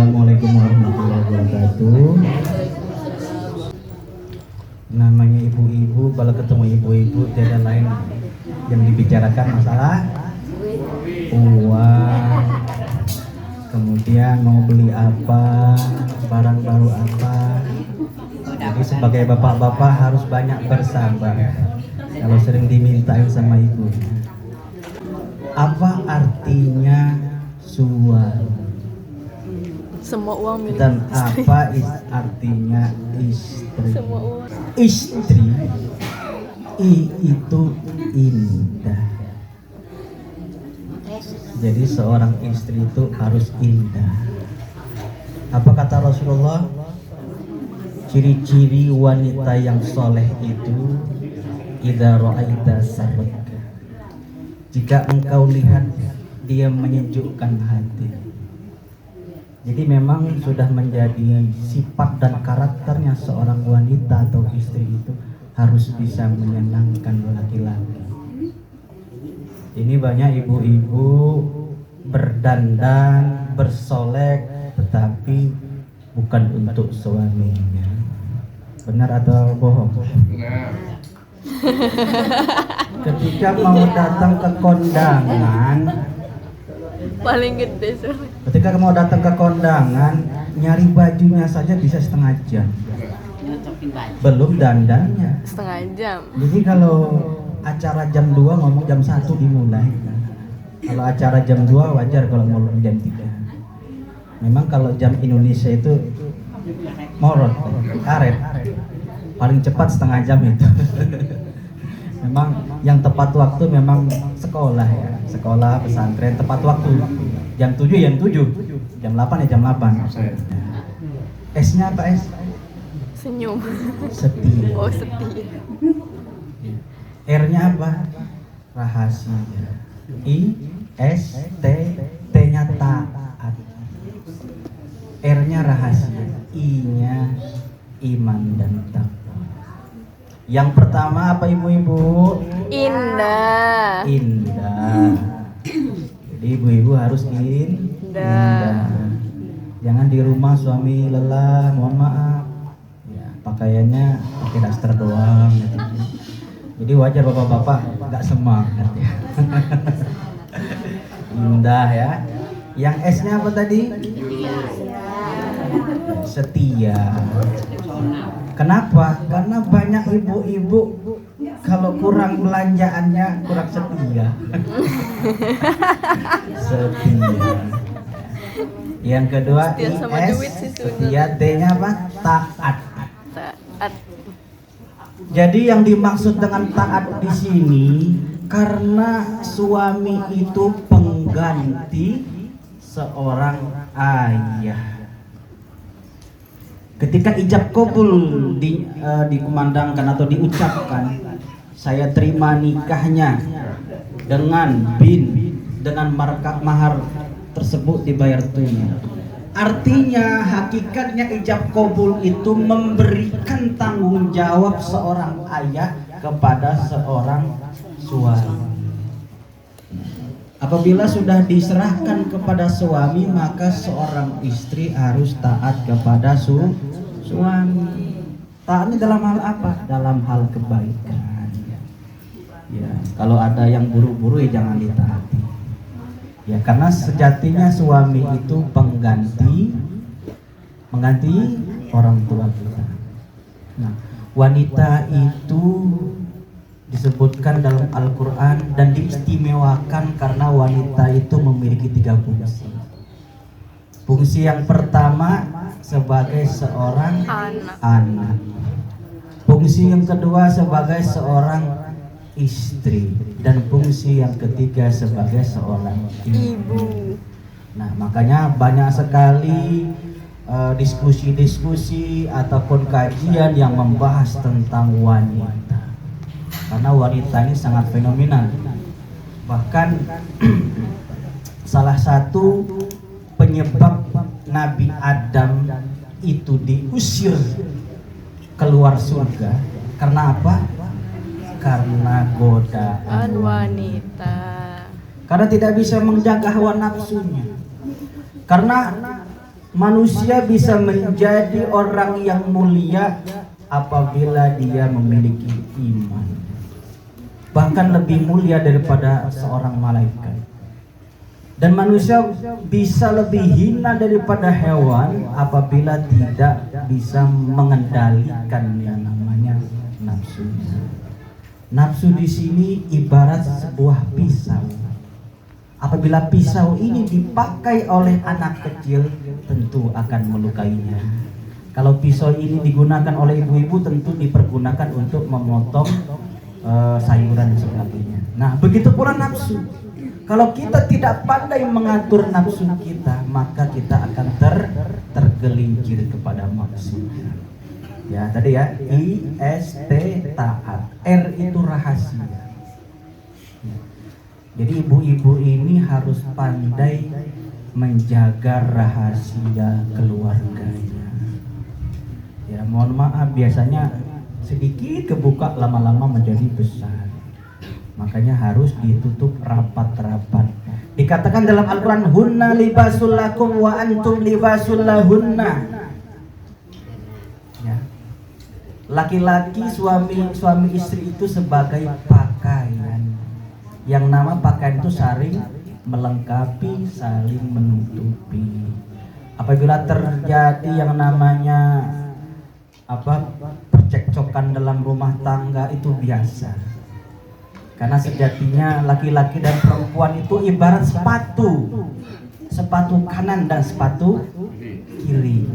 Assalamualaikum warahmatullahi wabarakatuh. Namanya ibu-ibu, kalau ketemu ibu-ibu tidak lain yang dibicarakan masalah uang, kemudian mau beli apa, barang baru apa. Jadi sebagai bapak-bapak harus banyak bersabar kalau sering dimintain sama ibu. Apa artinya suami? Semua uang milik Dan istri. apa artinya istri? Semua uang. Istri itu indah. Jadi seorang istri itu harus indah. Apa kata Rasulullah? Ciri-ciri wanita yang soleh itu idza ra'aita sarraka. Jika engkau lihat dia menyejukkan hati. Jadi memang sudah menjadi sifat dan karakternya seorang wanita atau istri itu harus bisa menyenangkan laki-laki. Ini banyak ibu-ibu berdandan, bersolek, tetapi bukan untuk suaminya. Benar atau bohong? Benar. Ketika mau datang ke kondangan, Paling gede sih. ketika mau datang ke kondangan, nyari bajunya saja bisa setengah jam. Belum dandannya. Setengah jam. Jadi kalau acara jam 2 ngomong jam 1 dimulai. Kalau acara jam 2 wajar kalau ngomong jam 3. Memang kalau jam Indonesia itu morot, karet. Paling cepat setengah jam itu. Memang yang tepat waktu memang sekolah ya. Sekolah, pesantren, tepat waktu. Jam 7 jam 7. Jam 8 ya jam 8. S-nya apa S? Senyum. Setia. Oh, setia. R-nya apa? Rahasia. I S T T-nya taat. R-nya rahasia. I-nya iman dan takwa. Yang pertama apa ibu-ibu? Indah. Indah. Jadi ibu-ibu harus indah. Jangan di rumah suami lelah, mohon maaf. Ya, pakaiannya pakai daster doang gitu. Jadi wajar bapak-bapak nggak semangat ya. Indah ya. Yang S-nya apa tadi? Setia. Kenapa? Karena banyak ibu-ibu kalau kurang belanjaannya kurang setia. Setia. Yang kedua Setia sama IS, duit sih setia. T-nya apa? Taat. Taat. Jadi yang dimaksud dengan taat di sini karena suami itu pengganti seorang ayah. Ketika ijab kabul dikumandangkan atau diucapkan, saya terima nikahnya dengan dengan mahar tersebut dibayar tunai. Artinya hakikatnya ijab kabul itu memberikan tanggung jawab seorang ayah kepada seorang suami. Apabila sudah diserahkan kepada suami, maka seorang istri harus taat kepada suami. Taatnya dalam hal apa? Dalam hal kebaikan. Ya, kalau ada yang buru-buru ya jangan ditaati. Ya, karena sejatinya suami itu mengganti orang tua kita. Nah, wanita itu disebutkan dalam Al-Quran dan diistimewakan karena wanita itu memiliki 3 fungsi. Fungsi yang pertama sebagai seorang anak. Fungsi yang kedua sebagai seorang istri, dan fungsi yang ketiga sebagai seorang ibu. Nah, makanya banyak sekali diskusi-diskusi ataupun kajian yang membahas tentang wanita. Karena wanita ini sangat fenomenal. Bahkan salah satu penyebab Nabi Adam itu diusir keluar surga karena apa? Karena godaan wanita. Karena tidak bisa menjaga hawa nafsunya. Karena manusia bisa menjadi orang yang mulia apabila dia memiliki iman. Bahkan lebih mulia daripada seorang malaikat. Dan manusia bisa lebih hina daripada hewan apabila tidak bisa mengendalikan yang namanya nafsu. Nafsu di sini ibarat sebuah pisau. Apabila pisau ini dipakai oleh anak kecil, tentu akan melukainya. Kalau pisau ini digunakan oleh ibu-ibu, tentu dipergunakan untuk memotong sayuran dan sebagainya. Nah, begitu pula nafsu. Kalau kita tidak pandai mengatur nafsu kita, maka kita akan tergelincir kepada maksiat. Ya, tadi ya, IST taat, R itu rahasia. Jadi ibu-ibu ini harus pandai menjaga rahasia keluarganya. Ya, mohon maaf, biasanya sedikit kebuka lama-lama menjadi besar. Makanya harus ditutup rapat-rapat. Dikatakan dalam Al-Quran, hunna libasul lakum wa antum libasul lahunna. Ya. Laki-laki suami istri itu sebagai pakaian. Yang nama pakaian itu saling melengkapi, saling menutupi. Apabila terjadi yang namanya percekcokan dalam rumah tangga, itu biasa. Karena sejatinya laki-laki dan perempuan itu ibarat sepatu kanan dan sepatu kiri,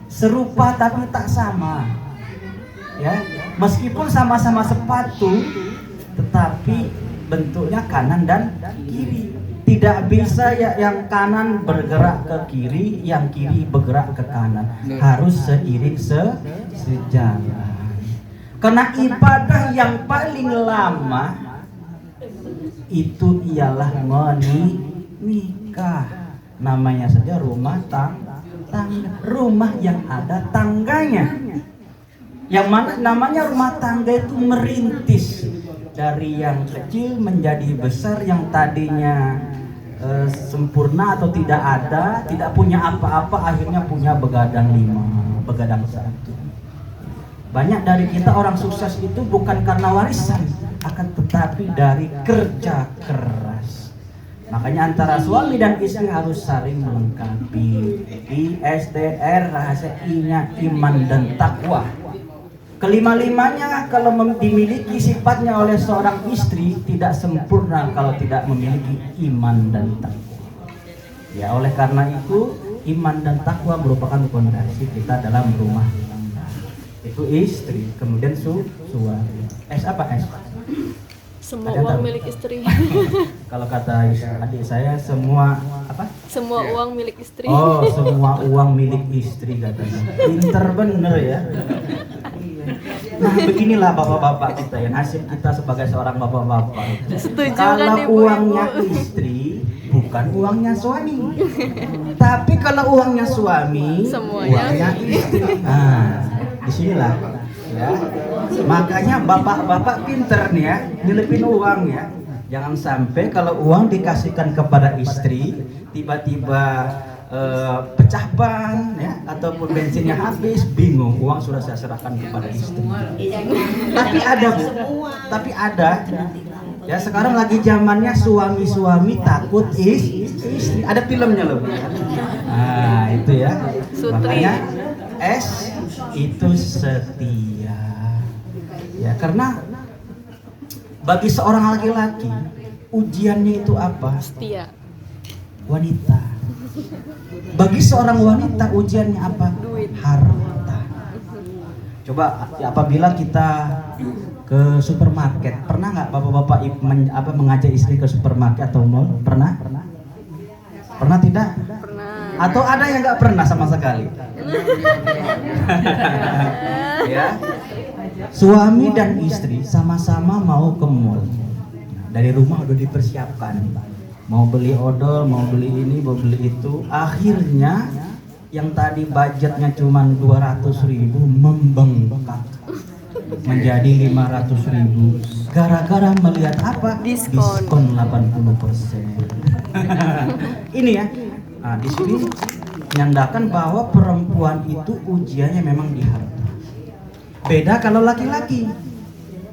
serupa tapi tak sama. Ya, meskipun sama-sama sepatu, tetapi bentuknya kanan dan kiri. Tidak bisa ya yang kanan bergerak ke kiri, yang kiri bergerak ke kanan. Harus seiring sejalan. Karena ibadah yang paling lama itu ialah menikah. Namanya saja rumah tangga, rumah yang ada tangganya. Yang mana namanya rumah tangga itu merintis dari yang kecil menjadi besar, yang tadinya sempurna atau tidak ada, tidak punya apa-apa, akhirnya punya begadang 5, begadang 1. Banyak dari kita orang sukses itu bukan karena warisan, akan tetapi dari kerja keras. Makanya antara suami dan istri harus saling melengkapi. ISTR rahasia I-nya iman dan takwa. Kelima-limanya kalau dimiliki sifatnya oleh seorang istri tidak sempurna kalau tidak memiliki iman dan takwa. Ya, oleh karena itu iman dan takwa merupakan fondasi kita dalam rumah tangga. Itu istri, kemudian suami. S apa S? Semua uang milik istri. Kalau kata adik saya, semua apa? Semua uang milik istri. Oh, semua uang milik istri katanya. Pinter bener ya. Nah, beginilah bapak-bapak kita ya, nasib kita sebagai seorang bapak-bapak. Setuju kalau kan ibu-ibu? Uangnya istri bukan uangnya suami. Tapi kalau uangnya suami, semuanya uangnya istri. Nah, disinilah ya. Makanya bapak-bapak pinter nih ya, nyelipin uang ya. Jangan sampai kalau uang dikasihkan kepada istri, tiba-tiba pecah ban ya, ataupun bensinnya habis, bingung, uang sudah saya serahkan kepada istri. Tapi ada ya, sekarang lagi zamannya suami takut istri. Ada filmnya loh. Nah, itu ya. Makanya S itu setia. Ya, karena bagi seorang laki-laki ujiannya itu apa? Setia. Wanita. Bagi seorang wanita ujiannya apa? Duit. Harta. Coba ya, apabila kita ke supermarket, pernah nggak bapak-bapak mengajak istri ke supermarket atau mall? Pernah? Pernah tidak? Pernah. Atau ada yang nggak pernah sama sekali? Ya. Suami dan istri sama-sama mau ke mall. Dari rumah udah dipersiapkan. Mau beli odol, mau beli ini, mau beli itu. Akhirnya yang tadi budgetnya cuma 200.000 membengkak menjadi 500.000 gara-gara melihat apa? Diskon 80%. Ini ya. Nah, di sini menandakan bahwa perempuan itu ujiannya memang di harta. Beda kalau laki-laki.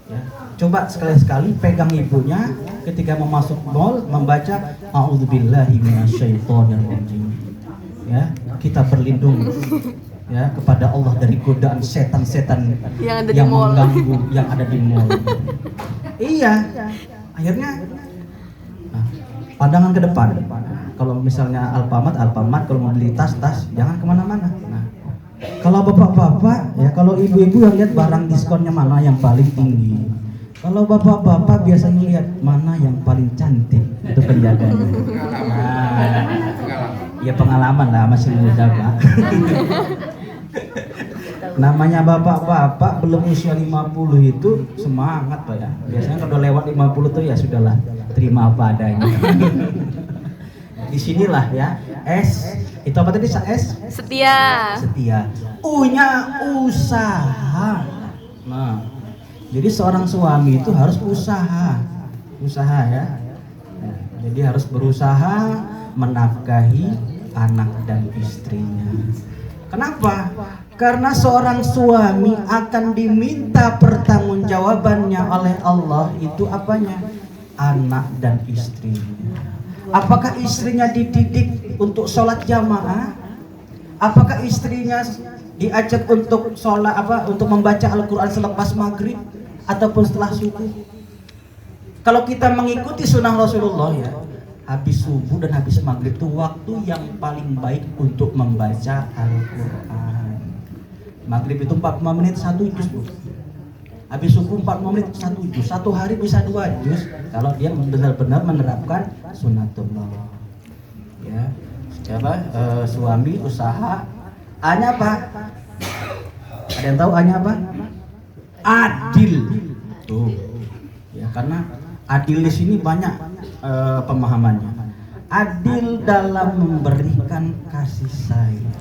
Ya, coba sekali-sekali pegang ibunya ketika mau masuk mall membaca a'udzubillahi minasyaitonirrajim. Ya, kita berlindung ya kepada Allah dari godaan setan-setan yang mengganggu yang ada di mall. Iya, akhirnya pandangan ke depan. Kalau misalnya Alfamart, kalau mau beli tas, jangan kemana-mana. Nah, kalau bapak-bapak, ya kalau ibu-ibu yang lihat barang diskonnya mana yang paling tinggi. Kalau bapak-bapak biasanya lihat mana yang paling cantik, itu penjaganya. Nah, ya pengalaman lah, masih muda Pak. Namanya bapak-bapak belum usia 50 itu semangat Pak ya. Biasanya kalau lewat 50 tuh ya sudahlah, terima apa adanya. Di sinilah ya. S itu apa tadi? S? Setia. Setia. U-nya usaha. Nah, jadi seorang suami itu harus usaha ya. Jadi harus berusaha menafkahi anak dan istrinya. Kenapa? Karena seorang suami akan diminta pertanggungjawabannya oleh Allah itu apanya? Anak dan istrinya. Apakah istrinya dididik untuk sholat jamaah? Apakah istrinya diajak untuk sholat untuk membaca Al-Quran selepas maghrib ataupun setelah subuh? Kalau kita mengikuti sunnah Rasulullah ya, habis subuh dan habis maghrib itu waktu yang paling baik untuk membaca Al-Quran. Maghrib itu 45 menit 1 juz Bu. Habis subuh 45 menit 1 juz. Satu hari bisa 2 juz kalau dia benar-benar menerapkan sunnatullah. Ya. Coba suami usaha. A-nya apa? Ada yang tahu A-nya apa? Adil. Tuh. Ya, karena adil di sini banyak pemahamannya. Adil dalam memberikan kasih sayang.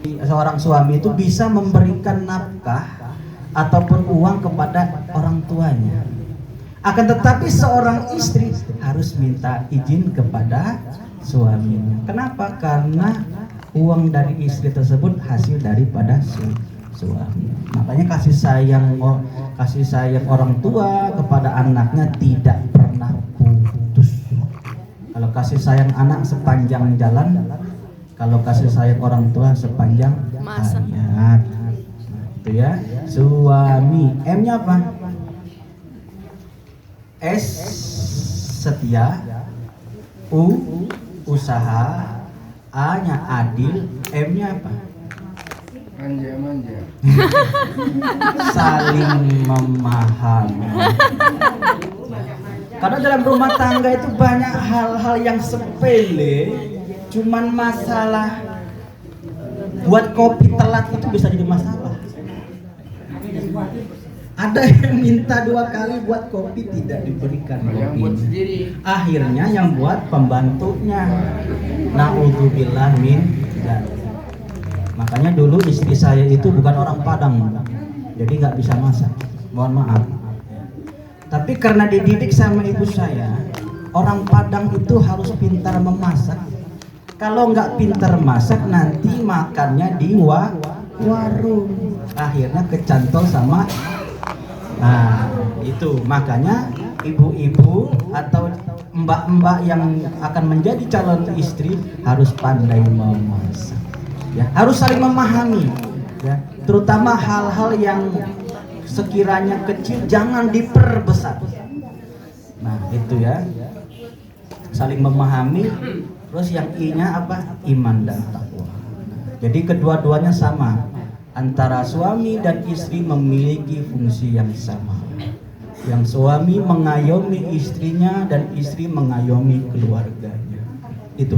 Seorang suami itu bisa memberikan nafkah ataupun uang kepada orang tuanya. Akan tetapi seorang istri harus minta izin kepada suaminya. Kenapa? Karena uang dari istri tersebut hasil daripada suami. Makanya kasih sayang orang tua kepada anaknya tidak pernah putus. Kalau kasih sayang anak sepanjang jalan, kalau kasih sayang orang tua sepanjang masa. hayat. Itu ya, suami. M-nya apa? S setia, U usaha, A-nya adil, M-nya apa? Manja. Saling memahami. Karena dalam rumah tangga itu banyak hal-hal yang sepele, cuman masalah buat kopi telat itu bisa jadi masalah. Ada yang minta 2 kali buat kopi tidak diberikan kopi. Akhirnya yang buat pembantunya. Na'udzubillah min dzalik. Makanya dulu istri saya itu bukan orang Padang, jadi nggak bisa masak. Mohon maaf. Tapi karena dididik sama ibu saya, orang Padang itu harus pintar memasak. Kalau nggak pintar masak nanti makannya di warung. Akhirnya kecantol sama. Nah itu makanya ibu-ibu atau mbak-mbak yang akan menjadi calon istri harus pandai memasak. Ya, harus saling memahami, ya, terutama hal-hal yang sekiranya kecil jangan diperbesar. Nah itu ya, saling memahami. Terus yang I-nya apa? Iman dan takwa. Jadi kedua-duanya sama, antara suami dan istri memiliki fungsi yang sama. Yang suami mengayomi istrinya dan istri mengayomi keluarganya. Itu.